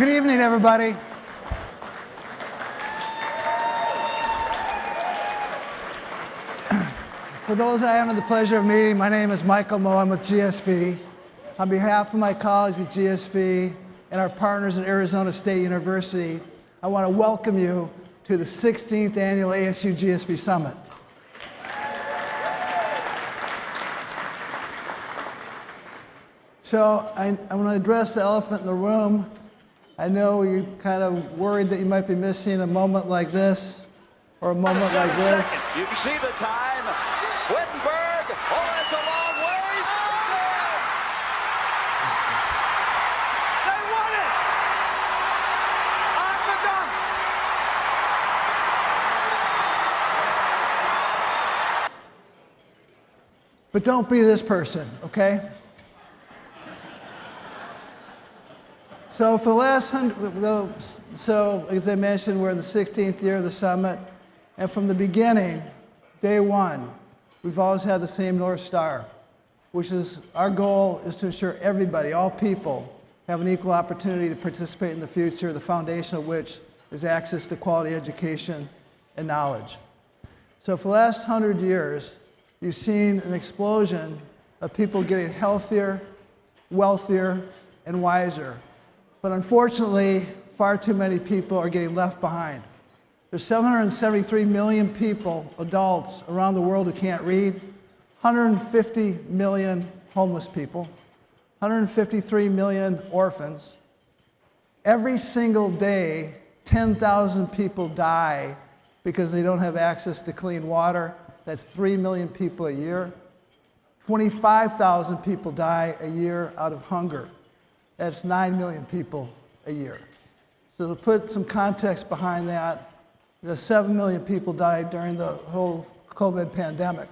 Good evening, everybody. For those I have the pleasure of meeting, my name is Michael Moe. I'm with GSV. On behalf of my colleagues at GSV and our partners at Arizona State University, I want to welcome you to the 16th Annual ASU+GSV Summit. So I want to address the elephant in the room. I know you're kind of worried that you might be missing a moment like this or a moment like this. You can see the time. Wittenberg. Oh, that's a long ways. They won it. On the dunk. But don't be this person, okay? So for the last as I mentioned, we're in the 16th year of the summit, and from the beginning, day one, we've always had the same North Star, which is our goal is to ensure everybody, all people, have an equal opportunity to participate in the future, the foundation of which is access to quality education and knowledge. So for the last 100 years, you've seen an explosion of people getting healthier, wealthier, and wiser. But unfortunately, far too many people are getting left behind. There's 773 million people, adults, around the world who can't read, 150 million homeless people, 153 million orphans. Every single day, 10,000 people die because they don't have access to clean water. That's 3 million people a year. 25,000 people die a year out of hunger. That's 9 million people a year. So to put some context behind that, 7 million people died during the whole COVID pandemic.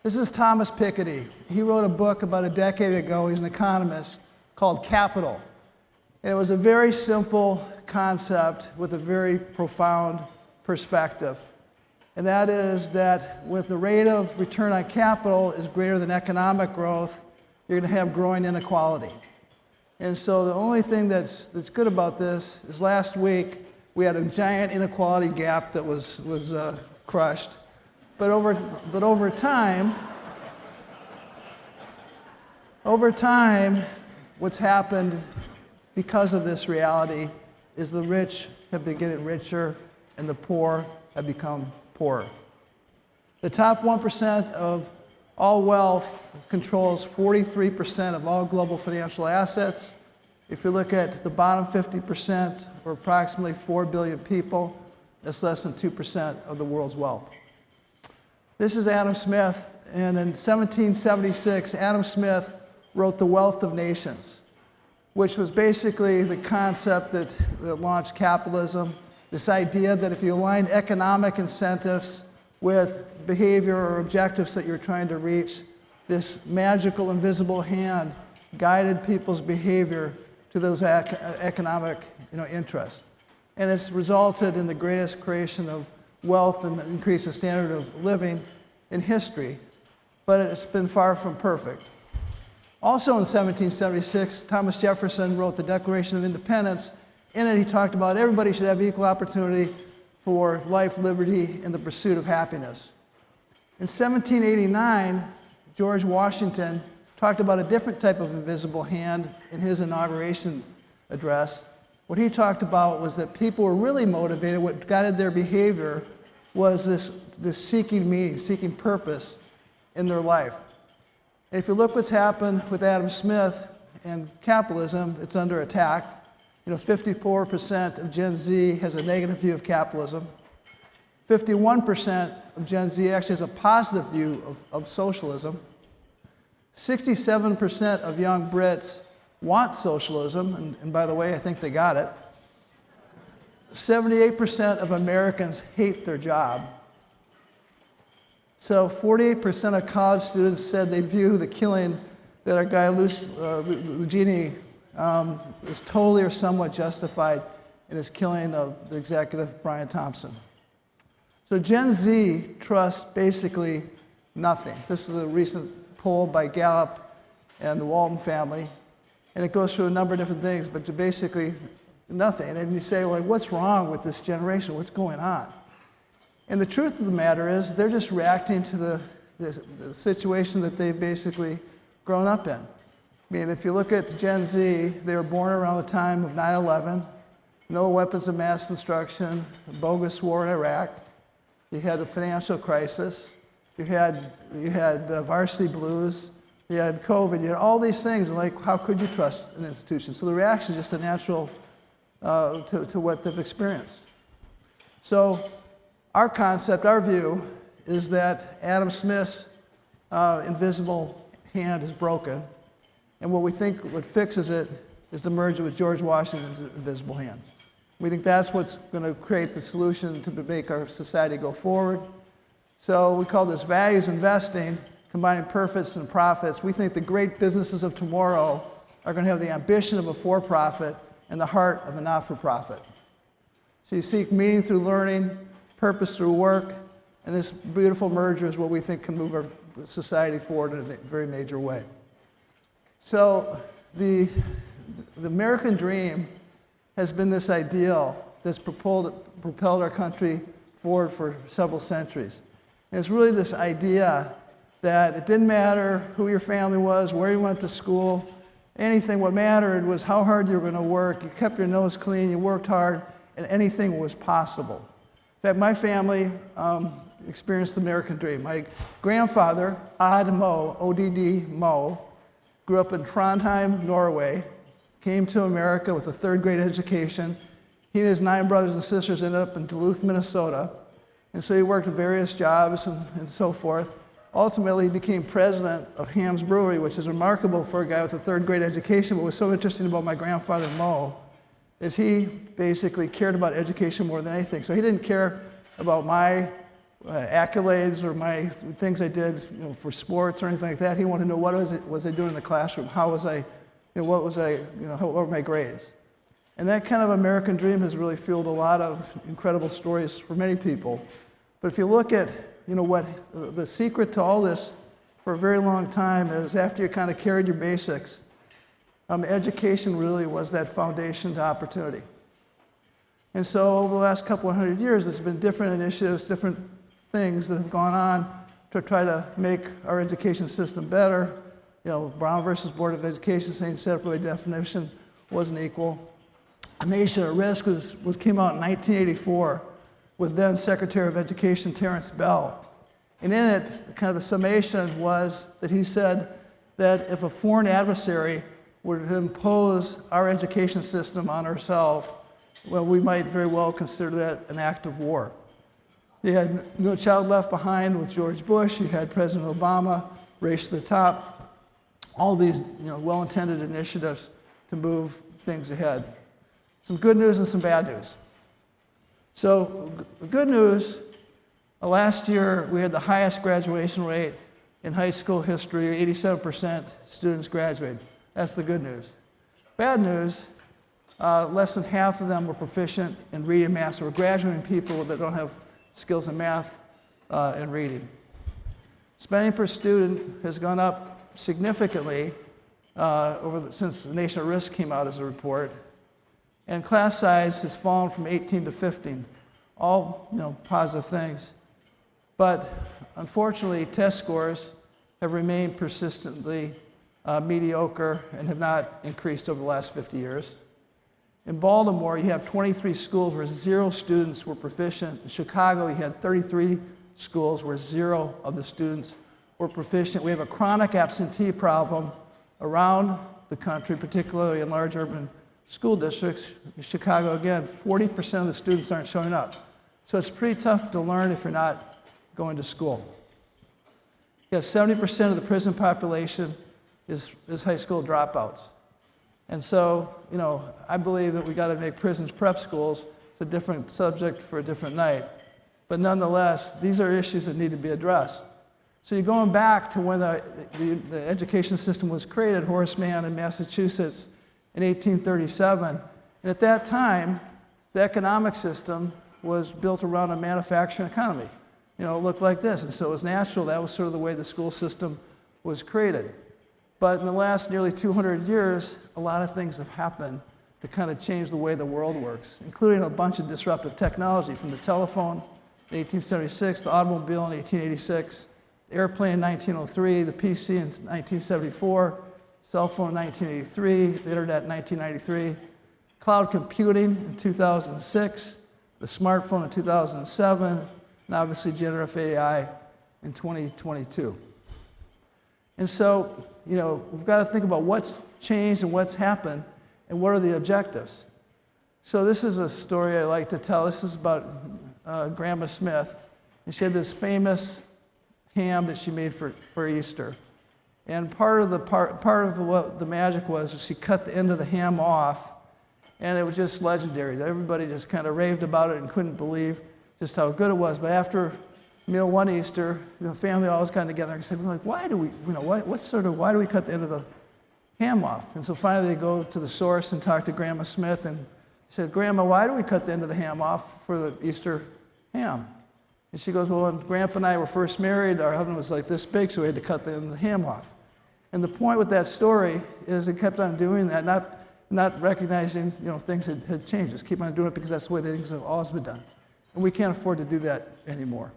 This is Thomas Piketty. He wrote a book about a decade ago, he's an economist, called Capital. And it was a very simple concept with a very profound perspective. And that is that with the rate of return on capital is greater than economic growth, you're going to have growing inequality. And so the only thing that's good about this is last week we had a giant inequality gap that was crushed. But over time, what's happened because of this reality is the rich have been getting richer and the poor have become poorer. The top 1% of all wealth controls 43% of all global financial assets. If you look at the bottom 50%, or approximately 4 billion people, that's less than 2% of the world's wealth. This is Adam Smith, and in 1776, Adam Smith wrote The Wealth of Nations, which was basically the concept that launched capitalism, this idea that if you align economic incentives with behavior or objectives that you're trying to reach, this magical invisible hand guided people's behavior to those economic interests. And it's resulted in the greatest creation of wealth and increased the standard of living in history, but it's been far from perfect. Also in 1776, Thomas Jefferson wrote the Declaration of Independence. In it, he talked about everybody should have equal opportunity for life, liberty, and the pursuit of happiness. In 1789, George Washington talked about a different type of invisible hand in his inauguration address. What he talked about was that people were really motivated. What guided their behavior was this seeking meaning, seeking purpose in their life. And if you look what's happened with Adam Smith and capitalism, it's under attack. 54% of Gen Z has a negative view of capitalism. 51% of Gen Z actually has a positive view of socialism. 67% of young Brits want socialism, and by the way, I think they got it. 78% of Americans hate their job. So 48% of college students said they view the killing that our guy Lugini is totally or somewhat justified in his killing of the executive Brian Thompson. So Gen Z trusts basically nothing. This is a recent poll by Gallup and the Walton family. And it goes through a number of different things, but to basically nothing. And you say, well, what's wrong with this generation? What's going on? And the truth of the matter is they're just reacting to the situation that they've basically grown up in. I mean, if you look at Gen Z, they were born around the time of 9/11, no weapons of mass destruction, a bogus war in Iraq. You had a financial crisis. You had varsity blues. You had COVID. You had all these things. And like, how could you trust an institution? So the reaction is just a natural to what they've experienced. So our concept, our view, is that Adam Smith's invisible hand is broken. And what we think what fixes it is to merge it with George Washington's invisible hand. We think that's what's going to create the solution to make our society go forward. So we call this values investing, combining purpose and profits. We think the great businesses of tomorrow are going to have the ambition of a for-profit and the heart of a not-for-profit. So you seek meaning through learning, purpose through work, and this beautiful merger is what we think can move our society forward in a very major way. So the American dream has been this ideal that's propelled our country forward for several centuries. And it's really this idea that it didn't matter who your family was, where you went to school, anything. What mattered was how hard you were going to work. You kept your nose clean, you worked hard, and anything was possible. In fact, my family experienced the American dream. My grandfather, Odd Mo, O-D-D Mo, grew up in Trondheim, Norway, came to America with a third-grade education. He and his 9 brothers and sisters ended up in Duluth, Minnesota. And so he worked at various jobs and so forth. Ultimately, he became president of Ham's Brewery, which is remarkable for a guy with a third-grade education. But what's so interesting about my grandfather, Mo, is he basically cared about education more than anything. So he didn't care about my accolades or my things I did, for sports or anything like that. He wanted to know what was I doing in the classroom, how was I, what were my grades. And that kind of American dream has really fueled a lot of incredible stories for many people. But if you look at, what the secret to all this for a very long time is after you kind of carried your basics, education really was that foundation to opportunity. And so over the last couple of 100 years, there's been different initiatives, different things that have gone on to try to make our education system better. Brown versus Board of Education saying separate by definition wasn't equal. A Nation at Risk came out in 1984 with then Secretary of Education Terrence Bell. And in it, kind of the summation was that he said that if a foreign adversary were to impose our education system on ourselves, well, we might very well consider that an act of war. You had No Child Left Behind with George Bush. You had President Obama, Race to the Top. All these well-intended initiatives to move things ahead. Some good news and some bad news. So the good news, last year we had the highest graduation rate in high school history. 87% students graduated. That's the good news. Bad news, less than half of them were proficient in reading and math. So we're graduating people that don't have skills in math and reading. Spending per student has gone up significantly since the Nation at Risk came out as a report. And class size has fallen from 18 to 15. All positive things. But unfortunately, test scores have remained persistently mediocre and have not increased over the last 50 years. In Baltimore, you have 23 schools where 0 students were proficient. In Chicago, you had 33 schools where 0 of the students were proficient. We have a chronic absentee problem around the country, particularly in large urban school districts. In Chicago, again, 40% of the students aren't showing up. So it's pretty tough to learn if you're not going to school. You have 70% of the prison population is high school dropouts. And so, I believe that we got to make prisons prep schools. It's a different subject for a different night. But nonetheless, these are issues that need to be addressed. So you're going back to when the education system was created, Horace Mann in Massachusetts in 1837. And at that time, the economic system was built around a manufacturing economy. It looked like this. And so it was natural. That was sort of the way the school system was created. But in the last nearly 200 years, a lot of things have happened to kind of change the way the world works, including a bunch of disruptive technology, from the telephone in 1876, the automobile in 1886, the airplane in 1903, the PC in 1974, cell phone in 1983, the internet in 1993, cloud computing in 2006, the smartphone in 2007, and obviously generative AI in 2022. And so, we've got to think about what's changed and what's happened and what are the objectives. So this is a story I like to tell. This is about Grandma Smith. And she had this famous ham that she made for Easter. And part of what the magic was is she cut the end of the ham off, and it was just legendary. Everybody just kind of raved about it and couldn't believe just how good it was. But after meal one Easter, the family always got together and said, why do we, why do we cut the end of the ham off? And so finally they go to the source and talk to Grandma Smith and said, Grandma, why do we cut the end of the ham off for the Easter ham? And she goes, well, when Grandpa and I were first married, our oven was like this big, so we had to cut the end of the ham off. And the point with that story is it kept on doing that, not recognizing things had changed. Just keep on doing it because that's the way things have always been done. And we can't afford to do that anymore.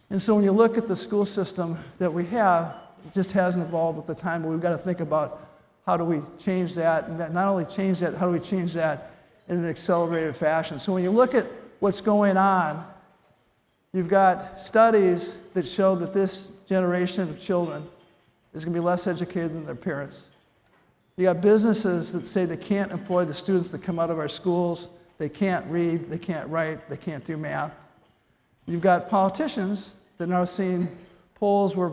And so when you look at the school system that we have, it just hasn't evolved with the time, but we've got to think about how do we change that, and not only change that, how do we change that in an accelerated fashion. So when you look at what's going on, you've got studies that show that this generation of children is going to be less educated than their parents. You got businesses that say they can't employ the students that come out of our schools. They can't read, they can't write, they can't do math. You've got politicians that are now seeing polls where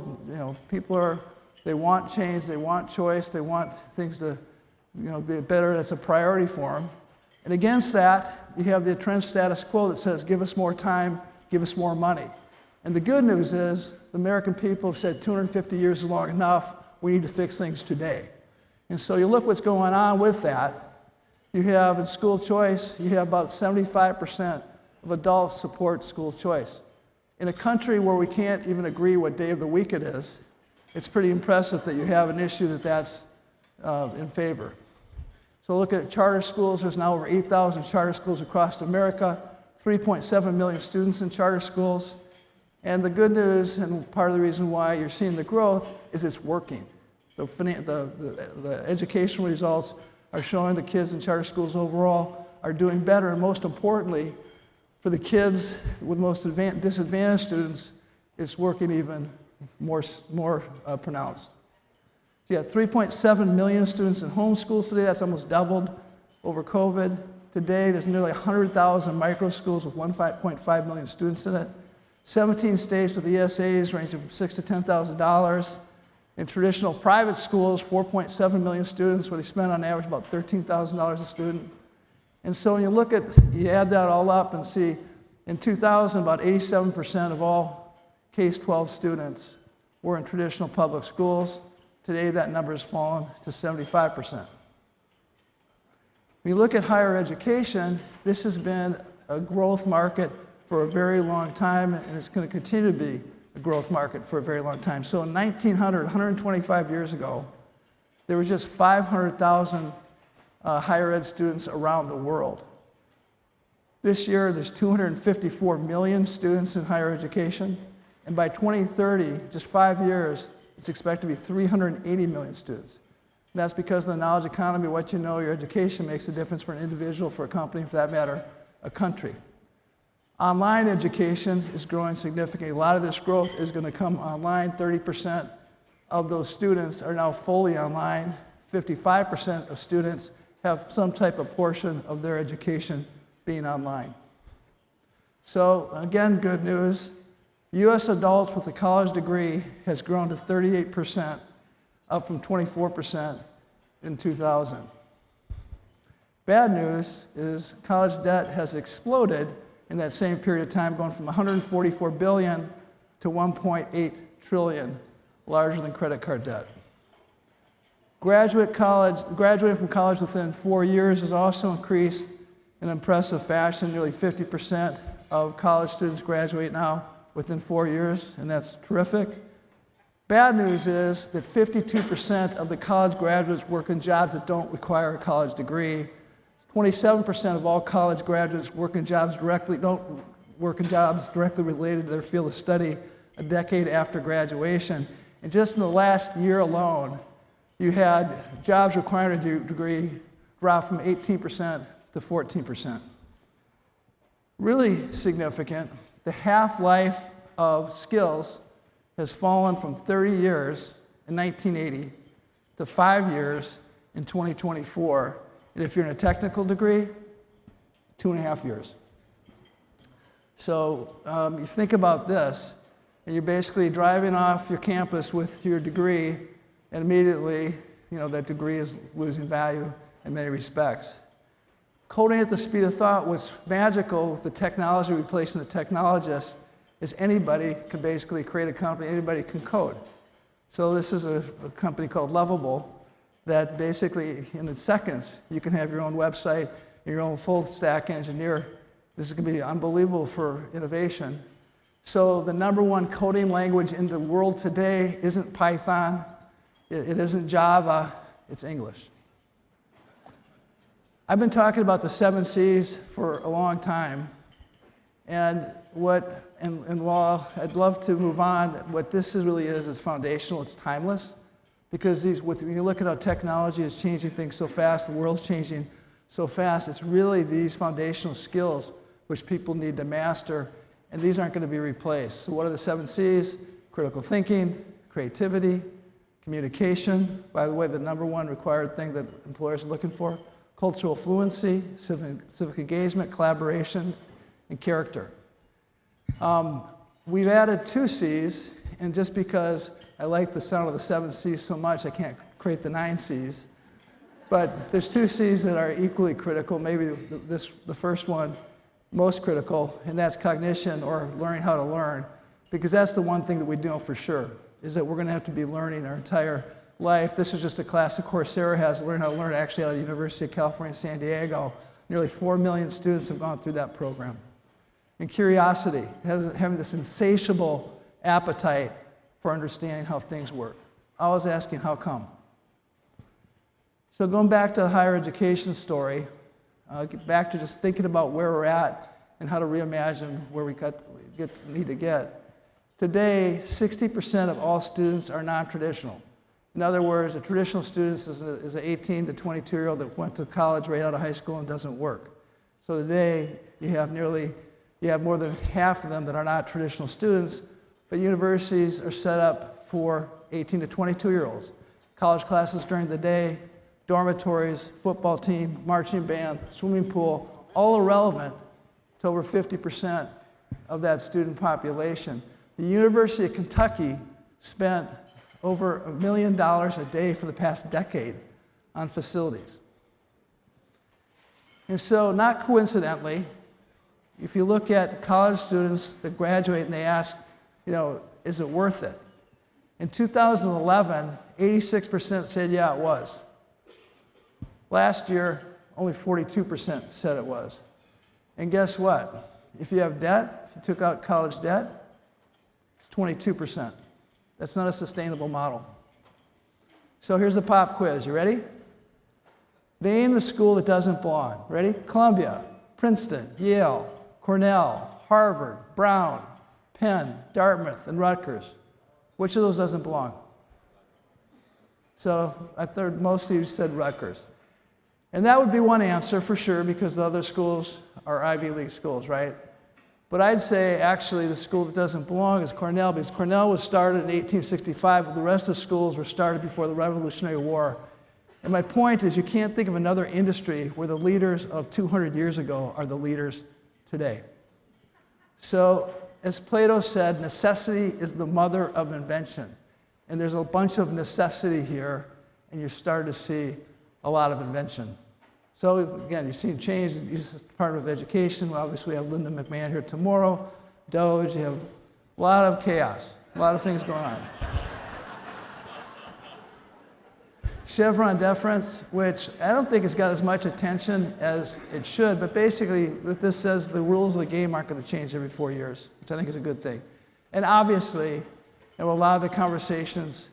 people they want change, they want choice, they want things to be better, and it's a priority for them. And against that, you have the entrenched status quo that says, give us more time, give us more money. And the good news is, the American people have said 250 years is long enough, we need to fix things today. And so you look what's going on with that. You have in school choice, you have about 75% of adults support school choice. In a country where we can't even agree what day of the week it is, it's pretty impressive that you have an issue that's in favor. So look at charter schools. There's now over 8,000 charter schools across America, 3.7 million students in charter schools. And the good news, and part of the reason why you're seeing the growth, is it's working. The education results are showing the kids in charter schools overall are doing better, and most importantly, for the kids with most disadvantaged students, it's working even more pronounced. So you have 3.7 million students in homeschools today. That's almost doubled over COVID. Today, there's nearly 100,000 micro schools with 1.5 million students in it. 17 states with ESAs ranging from $6,000 to $10,000. In traditional private schools, 4.7 million students, where they spend on average about $13,000 a student. And so when you add that all up and see, in 2000, about 87% of all K-12 students were in traditional public schools. Today, that number has fallen to 75%. When you look at higher education, this has been a growth market for a very long time, and it's going to continue to be a growth market for a very long time. So in 1900, 125 years ago, there were just 500,000 higher ed students around the world. This year, there's 254 million students in higher education, and by 2030, just 5 years, it's expected to be 380 million students. And that's because of the knowledge economy. What you know, your education makes a difference for an individual, for a company, for that matter, a country. Online education is growing significantly. A lot of this growth is going to come online. 30% of those students are now fully online. 55% of students have some type of portion of their education being online. So again, good news. U.S. adults with a college degree has grown to 38%, up from 24% in 2000. Bad news is college debt has exploded in that same period of time, going from $144 billion to $1.8 trillion, larger than credit card debt. Graduating from college within 4 years has also increased in impressive fashion. Nearly 50% of college students graduate now within 4 years, and that's terrific. Bad news is that 52% of the college graduates work in jobs that don't require a college degree. 27% of all college graduates don't work in jobs directly related to their field of study a decade after graduation. And just in the last year alone, you had jobs requiring a degree drop from 18% to 14%. Really significant, the half-life of skills has fallen from 30 years in 1980 to 5 years in 2024. And if you're in a technical degree, 2.5 years. So you think about this, and you're basically driving off your campus with your degree, and immediately, that degree is losing value in many respects. Coding at the speed of thought, what's magical with the technology replacing the technologist is anybody can basically create a company, anybody can code. So this is a company called Lovable that basically, in seconds, you can have your own website and your own full stack engineer. This is going to be unbelievable for innovation. So the number one coding language in the world today isn't Python, it isn't Java, it's English. I've been talking about the 7 C's for a long time, and while I'd love to move on, what this really is foundational, it's timeless, because when you look at how technology is changing things so fast, the world's changing so fast, it's really these foundational skills which people need to master, and these aren't going to be replaced. So what are the 7 C's? Critical thinking, creativity, communication, by the way, the number one required thing that employers are looking for, cultural fluency, civic engagement, collaboration, and character. We've added 2 C's, and just because I like the sound of the 7 C's so much, I can't create the 9 C's. But there's 2 C's that are equally critical, maybe the first one most critical, and that's cognition, or learning how to learn, because that's the one thing that we know for sure, is that we're going to have to be learning our entire life. This is just a class that Coursera has, Learn How to Learn, actually out of the University of California, San Diego. Nearly 4 million students have gone through that program. And curiosity, having this insatiable appetite for understanding how things work. Always asking, how come? So going back to the higher education story, get back to just thinking about where we're at and how to reimagine where we need to get. Today, 60% of all students are non-traditional. In other words, a traditional student is an 18 to 22-year-old that went to college right out of high school and doesn't work. So today, you have more than half of them that are not traditional students, but universities are set up for 18 to 22-year-olds. College classes during the day, dormitories, football team, marching band, swimming pool, all irrelevant to over 50% of that student population. The University of Kentucky spent over $1 million a day for the past decade on facilities. And so, not coincidentally, if you look at college students that graduate and they ask, is it worth it? In 2011, 86% said, yeah, it was. Last year, only 42% said it was. And guess what? If you have debt, if you took out college debt, it's 22%. That's not a sustainable model. So here's a pop quiz. You ready? Name the school that doesn't belong. Ready? Columbia, Princeton, Yale, Cornell, Harvard, Brown, Penn, Dartmouth, and Rutgers. Which of those doesn't belong? So I thought most of you said Rutgers. And that would be one answer for sure, because the other schools are Ivy League schools, right? But I'd say actually the school that doesn't belong is Cornell, because Cornell was started in 1865, but the rest of the schools were started before the Revolutionary War. And my point is, you can't think of another industry where the leaders of 200 years ago are the leaders today. So, as Plato said, necessity is the mother of invention. And there's a bunch of necessity here, and you're starting to see a lot of invention. So again, you've seen change. This is part of education. Obviously, we have Linda McMahon here tomorrow. Doge, you have a lot of chaos, a lot of things going on. Chevron deference, which I don't think has got as much attention as it should, but basically what this says, the rules of the game aren't going to change every 4 years, which I think is a good thing. And obviously, and a lot of the conversations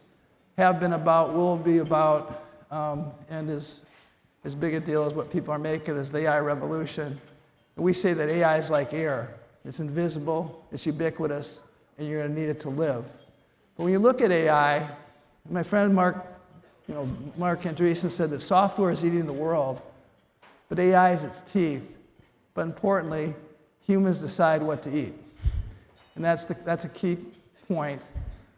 have been about, will be about, and is as big a deal as what people are making is the AI revolution. And we say that AI is like air. It's invisible, it's ubiquitous, and you're going to need it to live. But when you look at AI, my friend Mark Andreessen said that software is eating the world, but AI is its teeth. But importantly, humans decide what to eat. And that's a key point.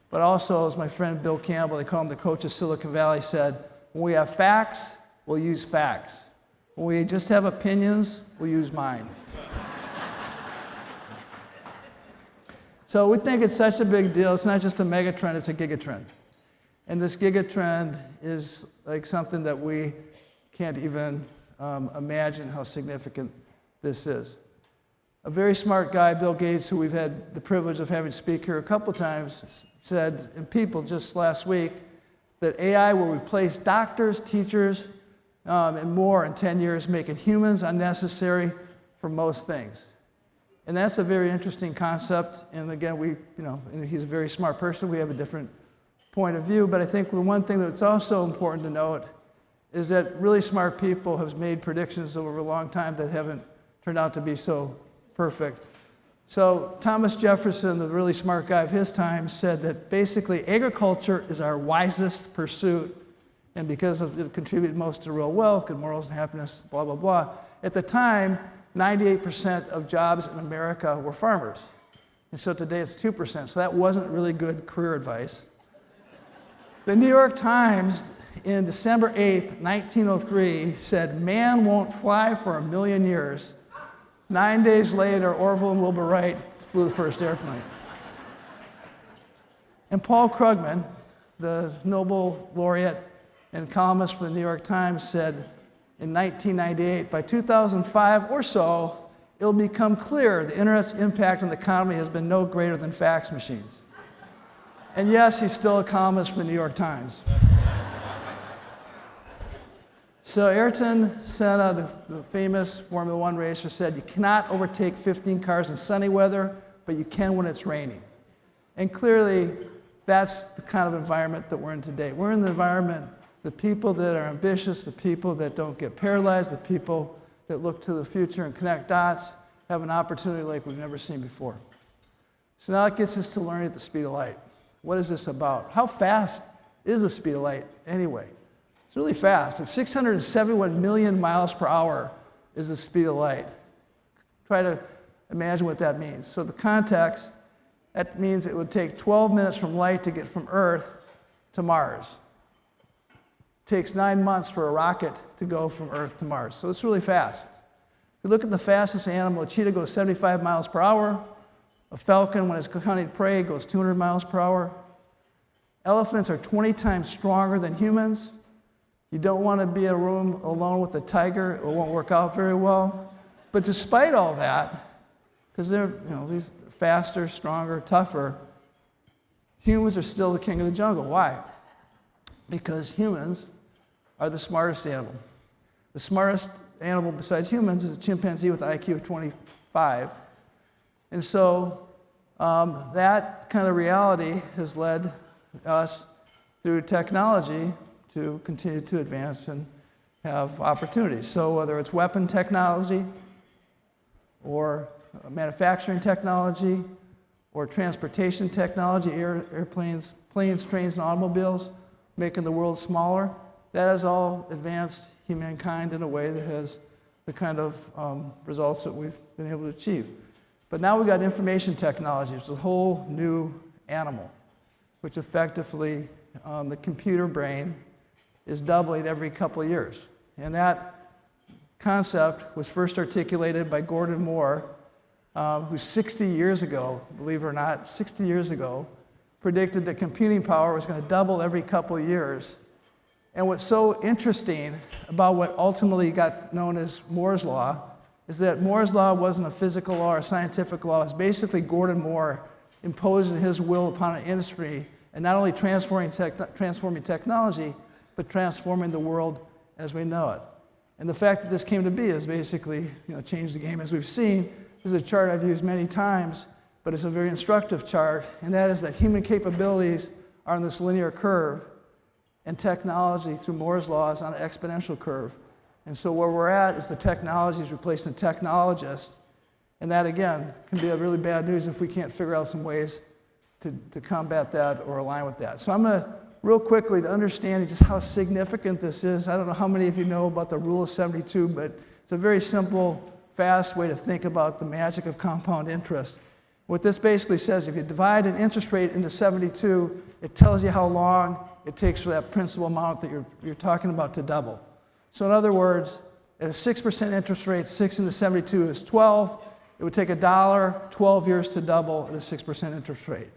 But also, as my friend Bill Campbell, they call him the coach of Silicon Valley, said, when we have facts, we'll use facts. When we just have opinions, we'll use mine. So we think it's such a big deal. It's not just a megatrend, it's a gigatrend. And this gigatrend is like something that we can't even imagine how significant this is. A very smart guy, Bill Gates, who we've had the privilege of having speak here a couple times, said in People just last week that AI will replace doctors, teachers, and more in 10 years, making humans unnecessary for most things. And that's a very interesting concept. And again, and he's a very smart person. We have a different point of view. But I think the one thing that's also important to note is that really smart people have made predictions over a long time that haven't turned out to be so perfect. So Thomas Jefferson, the really smart guy of his time, said that basically agriculture is our wisest pursuit. And because it contributed most to real wealth, good morals and happiness, blah, blah, blah. At the time, 98% of jobs in America were farmers. And so today it's 2%. So that wasn't really good career advice. The New York Times in December 8th, 1903 said, man won't fly for 1,000,000 years. 9 days later, Orville and Wilbur Wright flew the first airplane. And Paul Krugman, the Nobel laureate and columnist for the New York Times, said in 1998, by 2005 or so, it'll become clear the internet's impact on the economy has been no greater than fax machines. And yes, he's still a columnist for the New York Times. So Ayrton Senna, the famous Formula One racer, said, you cannot overtake 15 cars in sunny weather, but you can when it's raining. And clearly, that's the kind of environment that we're in today. We're in the environment, the people that are ambitious, the people that don't get paralyzed, the people that look to the future and connect dots, have an opportunity like we've never seen before. So now it gets us to learning at the speed of light. What is this about? How fast is the speed of light anyway? It's really fast. It's 671 million miles per hour is the speed of light. Try to imagine what that means. So the context, that means it would take 12 minutes from light to get from Earth to Mars. It takes 9 months for a rocket to go from Earth to Mars. So it's really fast. If you look at the fastest animal, a cheetah goes 75 miles per hour. A falcon, when it's hunting prey, goes 200 miles per hour. Elephants are 20 times stronger than humans. You don't want to be in a room alone with a tiger. It won't work out very well. But despite all that, because they're these faster, stronger, tougher, humans are still the king of the jungle. Why? Because humans are the smartest animal. The smartest animal besides humans is a chimpanzee with an IQ of 25. And so that kind of reality has led us through technology to continue to advance and have opportunities. So whether it's weapon technology or manufacturing technology or transportation technology, airplanes, planes, trains, and automobiles, making the world smaller, that has all advanced humankind in a way that has the kind of results that we've been able to achieve. But now we've got information technology, which is a whole new animal, which effectively the computer brain is doubling every couple of years. And that concept was first articulated by Gordon Moore, who 60 years ago, believe it or not, 60 years ago, predicted that computing power was going to double every couple of years. And what's so interesting about what ultimately got known as Moore's Law is that Moore's Law wasn't a physical law or a scientific law. It's basically Gordon Moore imposing his will upon an industry and not only transforming technology, but transforming the world as we know it. And the fact that this came to be has basically changed the game. As we've seen, this is a chart I've used many times, but it's a very instructive chart, and that is that human capabilities are on this linear curve, and technology, through Moore's law, is on an exponential curve. And so where we're at is the technology is replacing technologists, and that, again, can be a really bad news if we can't figure out some ways to combat that or align with that. So I'm going to, real quickly, to understand just how significant this is, I don't know how many of you know about the rule of 72, but it's a very simple, fast way to think about the magic of compound interest. What this basically says, if you divide an interest rate into 72, it tells you how long it takes for that principal amount that you're talking about to double. So in other words, at a 6% interest rate, 6 into 72 is 12. It would take $1, 12 years to double at a 6% interest rate.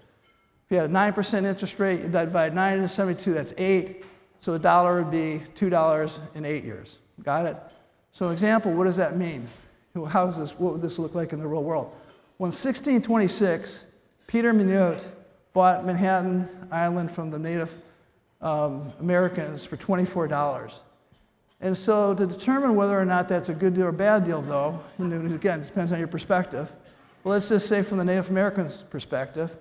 If you had a 9% interest rate, you divide 9 into 72, that's 8. So $1 would be $2 in 8 years. Got it? So an example, what does that mean? What would this look like in the real world? Well, in 1626, Peter Minuit bought Manhattan Island from the Native Americans for $24. And so to determine whether or not that's a good deal or bad deal, though, and again, it depends on your perspective. But let's just say from the Native Americans' perspective,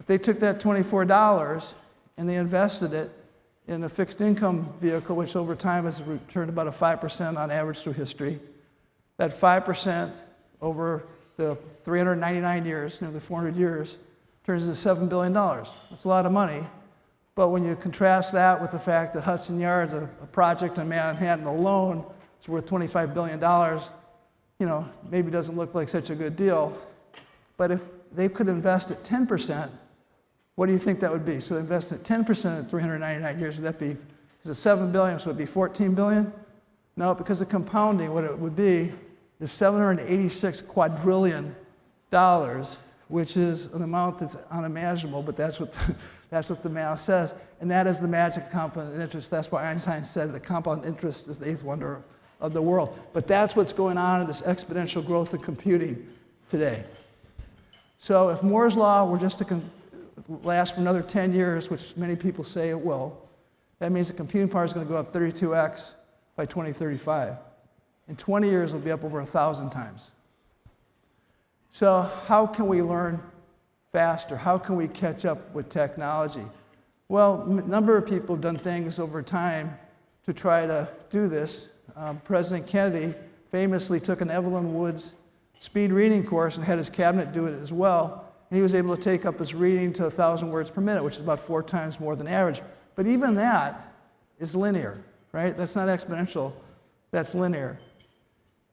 if they took that $24 and they invested it in a fixed income vehicle, which over time has returned about a 5% on average through history, that 5% over the 399 years, the 400 years, turns into $7 billion. That's a lot of money. But when you contrast that with the fact that Hudson Yards, a project in Manhattan alone, is worth $25 billion, maybe doesn't look like such a good deal. But if they could invest at 10%, what do you think that would be? So they invest at 10% in 399 years, would that be, is it $7 billion, so it would be $14 billion? No, because of compounding, what it would be is $786 quadrillion, which is an amount that's unimaginable, but that's what the math says. And that is the magic of compound interest. That's why Einstein said that compound interest is the eighth wonder of the world. But that's what's going on in this exponential growth in computing today. So if Moore's law were just to last for another 10 years, which many people say it will, that means the computing power is going to go up 32x by 2035. In 20 years, it'll be up over 1,000 times. So how can we learn faster? How can we catch up with technology? Well, a number of people have done things over time to try to do this. President Kennedy famously took an Evelyn Woods speed reading course and had his cabinet do it as well. And he was able to take up his reading to 1,000 words per minute, which is about 4 times more than average. But even that is linear, right? That's not exponential, that's linear.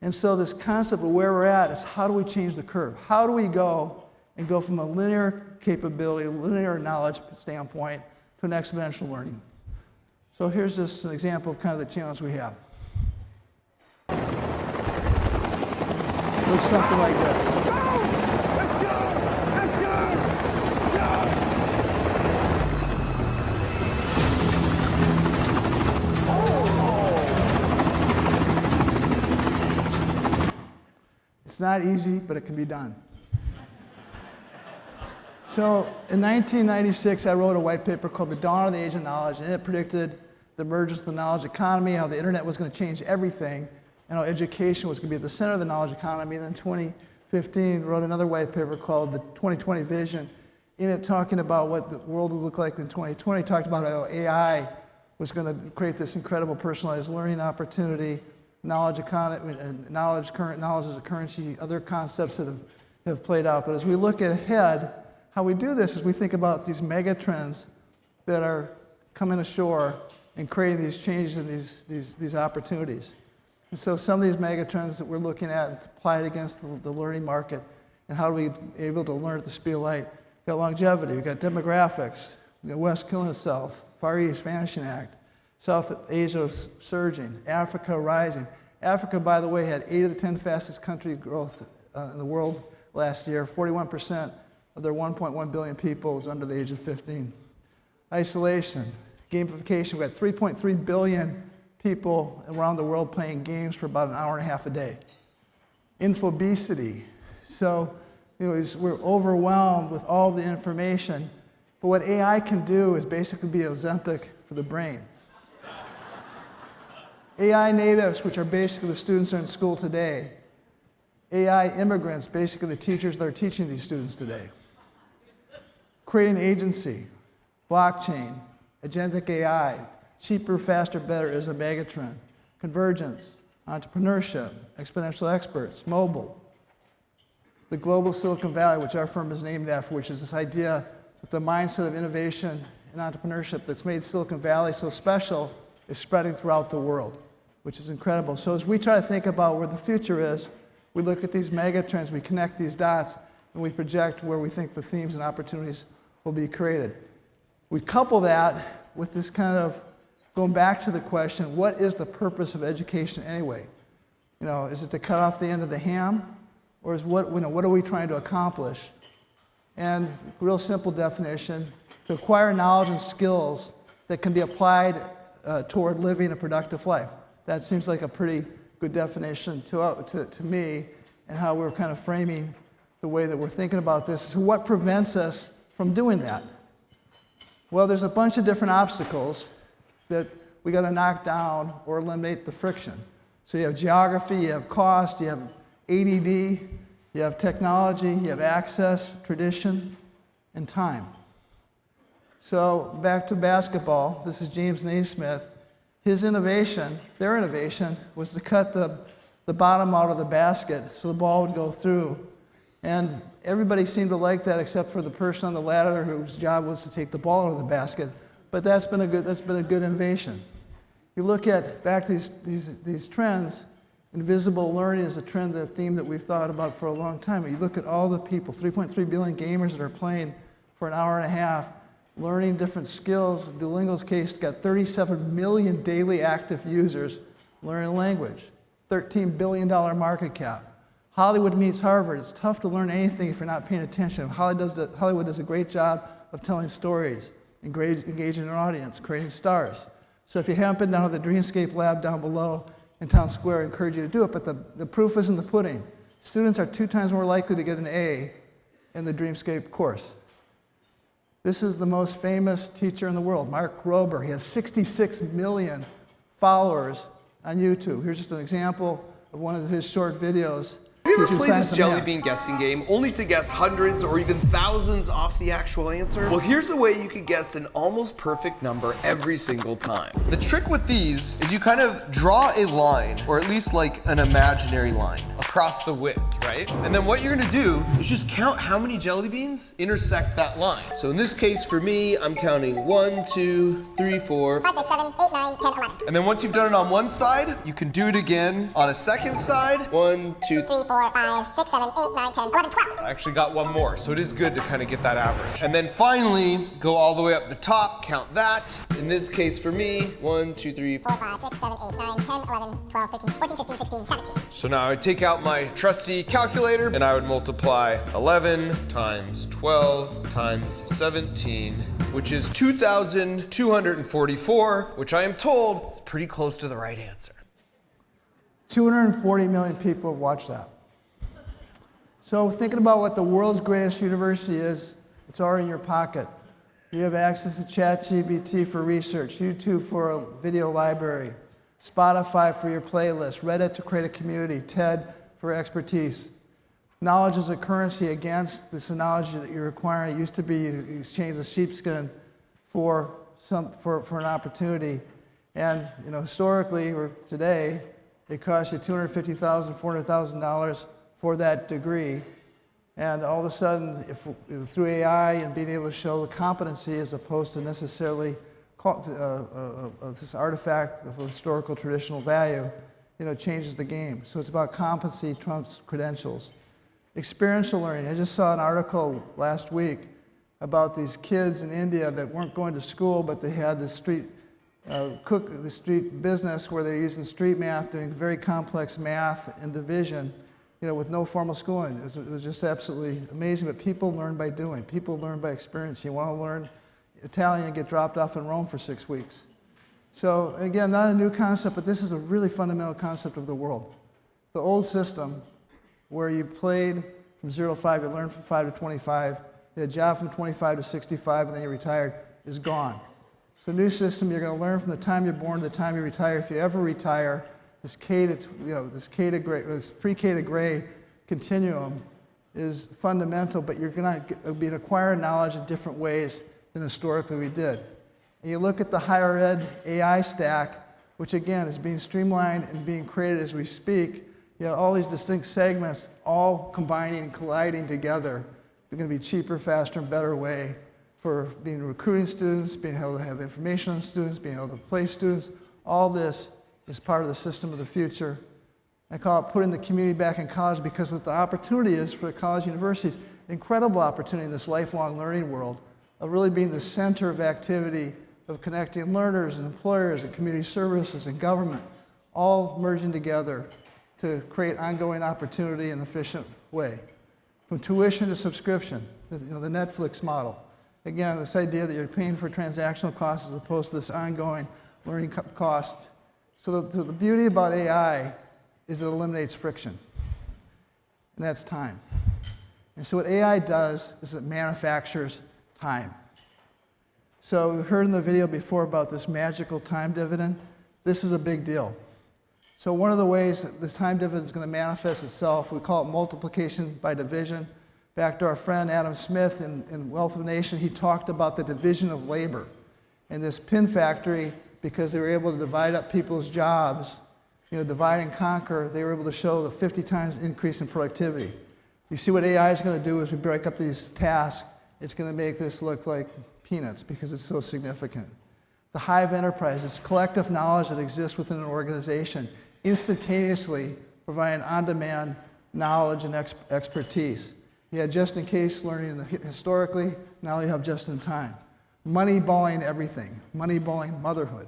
And so this concept of where we're at is how do we change the curve? How do we go from a linear capability, linear knowledge standpoint to an exponential learning? So here's just an example of kind of the challenge we have. It looks something like this. It's not easy, but it can be done. So in 1996, I wrote a white paper called The Dawn of the Age of Knowledge, and it predicted the emergence of the knowledge economy, how the internet was going to change everything, and how education was going to be at the center of the knowledge economy. And then in 2015, wrote another white paper called The 2020 Vision, in it talking about what the world would look like in 2020, talked about how AI was going to create this incredible personalized learning opportunity, knowledge economy, current knowledge as a currency, other concepts that have played out. But as we look ahead, how we do this is we think about these mega trends that are coming ashore and creating these changes and these opportunities. And so some of these mega trends that we're looking at and applied against the learning market, and how do we be able to learn at the speed of light? We've got longevity, we've got demographics, we've got West killing itself, Far East vanishing act, South Asia surging, Africa rising. Africa, by the way, had 8 of the 10 fastest country growth in the world last year. 41% of their 1.1 billion people is under the age of 15. Isolation, gamification. We've got 3.3 billion people around the world playing games for about an hour and a half a day. Infobesity. So we're overwhelmed with all the information. But what AI can do is basically be Ozempic for the brain. AI natives, which are basically the students that are in school today. AI immigrants, basically the teachers that are teaching these students today. creating agency, blockchain, agentic AI, cheaper, faster, better is a megatrend. Convergence, entrepreneurship, exponential experts, mobile. The global Silicon Valley, which our firm is named after, which is this idea that the mindset of innovation and entrepreneurship that's made Silicon Valley so special is spreading throughout the world, which is incredible. So as we try to think about where the future is, we look at these mega trends, we connect these dots, and we project where we think the themes and opportunities will be created. We couple that with this kind of going back to the question, what is the purpose of education anyway? Is it to cut off the end of the ham? Or is what are we trying to accomplish? And real simple definition, to acquire knowledge and skills that can be applied toward living a productive life. That seems like a pretty good definition to me and how we're kind of framing the way that we're thinking about this. So what prevents us from doing that? Well, there's a bunch of different obstacles that we got to knock down or eliminate the friction. So you have geography, you have cost, you have ADD, you have technology, you have access, tradition, and time. So back to basketball, this is James Naismith. His innovation, their innovation, was to cut the bottom out of the basket so the ball would go through. And everybody seemed to like that except for the person on the ladder whose job was to take the ball out of the basket. But that's been a good innovation. You look at back to these trends. Invisible learning is a theme that we've thought about for a long time. You look at all the people, 3.3 billion gamers that are playing for an hour and a half, learning different skills. Duolingo's case got 37 million daily active users learning language, $13 billion market cap. Hollywood meets Harvard. It's tough to learn anything if you're not paying attention. Hollywood does a great job of telling stories, engaging an audience, creating stars. So if you haven't been down to the Dreamscape lab down below in Town Square, I encourage you to do it, but the proof is in the pudding. Students are 2 times more likely to get an A in the Dreamscape course. This is the most famous teacher in the world, Mark Rober. He has 66 million followers on YouTube. Here's just an example of one of his short videos. Have you ever played this jelly bean guessing game only to guess hundreds or even thousands off the actual answer? Well, here's a way you could guess an almost perfect number every single time. The trick with these is you kind of draw a line, or at least like an imaginary line, across the width, right? And then what you're gonna do is just count how many jelly beans intersect that line. So in this case for me, I'm counting 1, 2, 3, 4, 5, 6, 7, 8, 9, 10, 11. and then once you've done it on one side, you can do it again on a second side. 1, 2, 3, 4, 5, 6, 7, 8, 9, 10, 11, 12. I actually got one more, so it is good to kind of get that average. And then finally, go all the way up the top, count that. In this case for me, 1, 2, 3, 4, 5, 6, 7, 8, 9, 10, 11, 12, 13, 14, 15, 16, 17. So now I would take out my trusty calculator and I would multiply 11 times 12 times 17, which is 2,244, which I am told is pretty close to the right answer. 240 million people have watched that. So thinking about what the world's greatest university is, it's already in your pocket. You have access to ChatGPT for research, YouTube for a video library, Spotify for your playlist, Reddit to create a community, TED for expertise. Knowledge is a currency against this analogy that you're requiring. It used to be you exchange the sheepskin for an opportunity. And historically or today, it costs you $250,000, $400,000 for that degree. And all of a sudden, through AI and being able to show the competency as opposed to necessarily this artifact of historical traditional value, changes the game. So it's about competency trumps credentials. Experiential learning. I just saw an article last week about these kids in India that weren't going to school, but they had this street business where they're using street math, doing very complex math and division, with no formal schooling. It was just absolutely amazing. But people learn by doing. People learn by experience. You want to learn Italian and get dropped off in Rome for 6 weeks. So again, not a new concept, but this is a really fundamental concept of the world. The old system, where you played from 0 to 5, you learned from 5 to 25, you had a job from 25 to 65, and then you retired, is gone. So new system, you're going to learn from the time you're born to the time you retire. If you ever retire, this PreK to gray continuum is fundamental, but you're going to be acquiring knowledge in different ways than historically we did. And you look at the higher ed AI stack, which again is being streamlined and being created as we speak. You have all these distinct segments all combining and colliding together. They're going to be cheaper, faster, and better way for being recruiting students, being able to have information on students, being able to place students. All this is part of the system of the future. I call it putting the community back in college, because what the opportunity is for the college universities, incredible opportunity in this lifelong learning world of really being the center of activity of connecting learners and employers and community services and government, all merging together to create ongoing opportunity in an efficient way. From tuition to subscription, the Netflix model. Again, this idea that you're paying for transactional costs as opposed to this ongoing learning cost. So the beauty about AI is it eliminates friction, and that's time. And so what AI does is it manufactures time. So we heard in the video before about this magical time dividend. This is a big deal. So one of the ways that this time dividend is going to manifest itself, we call it multiplication by division. Back to our friend Adam Smith in Wealth of a Nation, he talked about the division of labor. And this pin factory, because they were able to divide up people's jobs, divide and conquer, they were able to show the 50 times increase in productivity. You see what AI is going to do as we break up these tasks, it's going to make this look like peanuts because it's so significant. The hive enterprise, this collective knowledge that exists within an organization, instantaneously providing on-demand knowledge and expertise. You had just-in-case learning historically, now you have just-in-time. Money-balling everything, money-balling motherhood.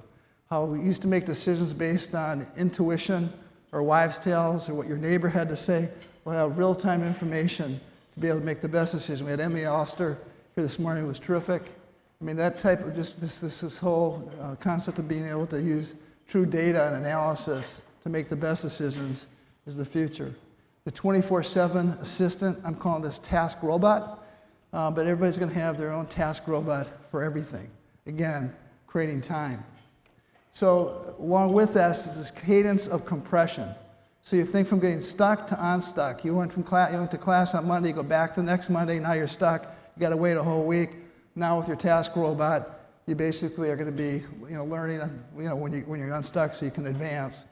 How we used to make decisions based on intuition or wives' tales or what your neighbor had to say. We'll have real-time information to be able to make the best decision. We had Emily Oster here this morning, it was terrific. I mean, that type of this whole concept of being able to use true data and analysis to make the best decisions is the future. The 24/7 assistant, I'm calling this task robot, but everybody's going to have their own task robot for everything. Again, creating time. So along with that is this cadence of compression. So you think from getting stuck to unstuck. You went to class on Monday, you go back the next Monday, now you're stuck. You got to wait a whole week. Now with your task robot, you basically are going to be learning when you're unstuck so you can advance.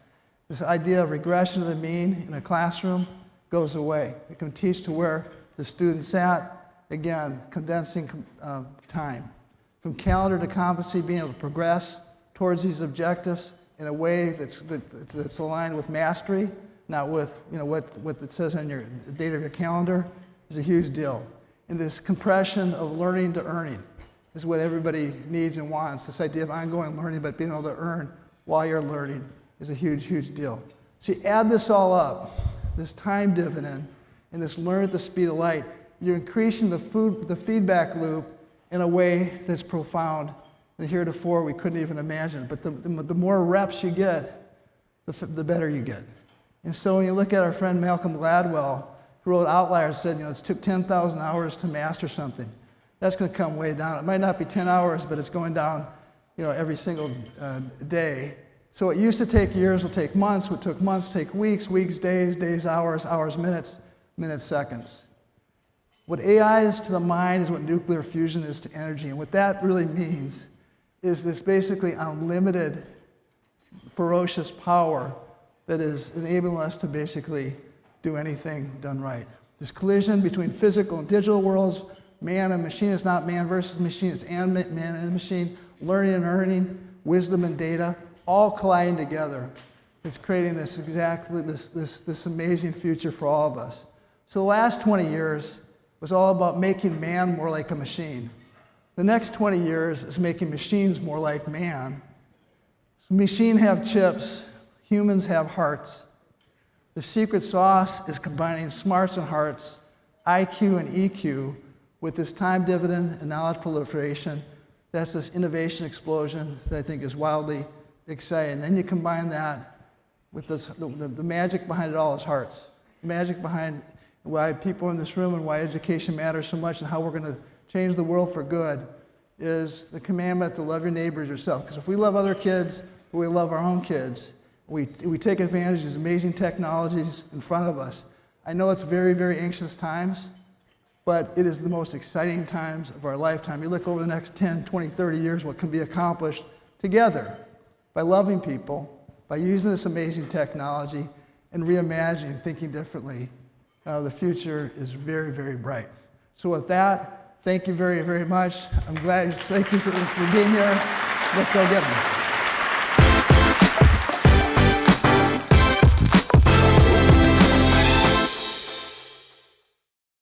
This idea of regression to the mean in a classroom goes away. You can teach to where the student's at, again, condensing time. From calendar to competency, being able to progress towards these objectives in a way that's aligned with mastery, not with what it says on your date of your calendar, is a huge deal. And this compression of learning to earning is what everybody needs and wants. This idea of ongoing learning, but being able to earn while you're learning is a huge, huge deal. So you add this all up, this time dividend, and this learn at the speed of light, you're increasing the feedback loop in a way that's profound. And heretofore, we couldn't even imagine. But the more reps you get, the better you get. And so when you look at our friend Malcolm Gladwell, who wrote Outliers, said, it took 10,000 hours to master something. That's going to come way down. It might not be 10 hours, but it's going down, every single day. So what used to take years will take months. What took months take weeks, weeks, days, hours, minutes, seconds. What AI is to the mind is what nuclear fusion is to energy. And what that really means is this basically unlimited, ferocious power that is enabling us to basically do anything done right. This collision between physical and digital worlds, man and machine is not man versus machine, it's man and machine, learning and earning, wisdom and data, all colliding together. It's creating this amazing future for all of us. So the last 20 years was all about making man more like a machine. The next 20 years is making machines more like man. So machines have chips, humans have hearts. The secret sauce is combining smarts and hearts, IQ and EQ, with this time dividend and knowledge proliferation. That's this innovation explosion that I think is wildly exciting. Then you combine that with the magic behind it all is hearts. The magic behind why people in this room and why education matters so much and how we're going to change the world for good is the commandment to love your neighbors yourself. Because if we love other kids, we love our own kids, we take advantage of these amazing technologies in front of us, I know it's very, very anxious times, but it is the most exciting times of our lifetime. You look over the next 10, 20, 30 years, what can be accomplished together by loving people, by using this amazing technology, and reimagining, thinking differently. The future is very, very bright. So with that, thank you very, very much. I'm glad, thank you for being here. Let's go get them.